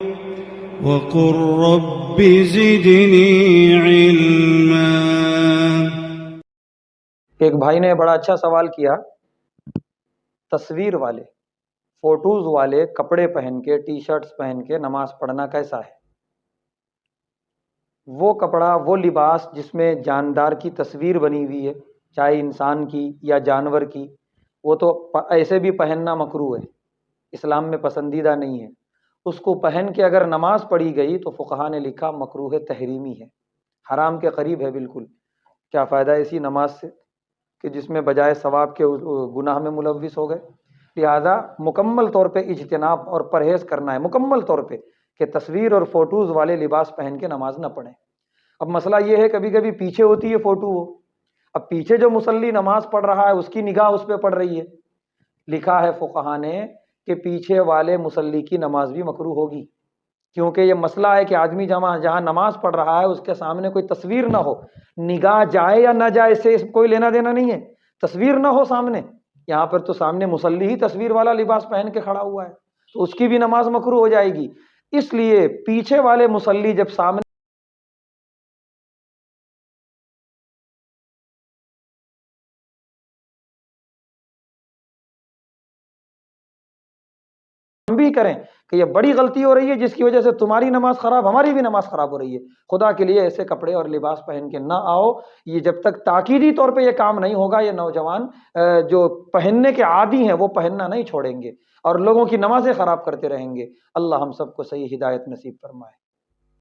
وقل رب زدنی علما۔ ایک بھائی نے بڑا اچھا سوال کیا، تصویر والے، فوٹوز والے کپڑے پہن کے، ٹی شرٹس پہن کے نماز پڑھنا کیسا ہے؟ وہ کپڑا، وہ لباس جس میں جاندار کی تصویر بنی ہوئی ہے، چاہے انسان کی یا جانور کی، وہ تو ایسے بھی پہننا مکروہ ہے، اسلام میں پسندیدہ نہیں ہے۔ اس کو پہن کے اگر نماز پڑھی گئی تو فقہا نے لکھا مکروہ تحریمی ہے، حرام کے قریب ہے بالکل۔ کیا فائدہ ایسی نماز سے کہ جس میں بجائے ثواب کے گناہ میں ملوث ہو گئے؟ لہذا مکمل طور پہ اجتناب اور پرہیز کرنا ہے، مکمل طور پہ، کہ تصویر اور فوٹوز والے لباس پہن کے نماز نہ پڑھیں۔ اب مسئلہ یہ ہے کبھی کبھی پیچھے ہوتی ہے فوٹو، وہ اب پیچھے جو مصلی نماز پڑھ رہا ہے اس کی نگاہ اس پہ پڑ رہی ہے، لکھا ہے فقہا نے کہ پیچھے والے مصلی کی نماز بھی مکروہ ہوگی، کیونکہ یہ مسئلہ ہے کہ آدمی جہاں نماز پڑھ رہا ہے اس کے سامنے کوئی تصویر نہ ہو، نگاہ جائے یا نہ جائے اس سے کوئی لینا دینا نہیں ہے، تصویر نہ ہو سامنے۔ یہاں پر تو سامنے مصلی ہی تصویر والا لباس پہن کے کھڑا ہوا ہے، تو اس کی بھی نماز مکروہ ہو جائے گی۔ اس لیے پیچھے والے مصلی جب سامنے بھی کریں کہ یہ بڑی غلطی ہو رہی ہے جس کی وجہ سے تمہاری نماز خراب، ہماری بھی نماز خراب ہو رہی ہے، خدا کے لیے ایسے کپڑے اور لباس پہن کے نہ آؤ۔ یہ جب تک تاکیدی طور پہ یہ کام نہیں ہوگا، یہ نوجوان جو پہننے کے عادی ہیں وہ پہننا نہیں چھوڑیں گے اور لوگوں کی نمازیں خراب کرتے رہیں گے۔ اللہ ہم سب کو صحیح ہدایت نصیب فرمائے۔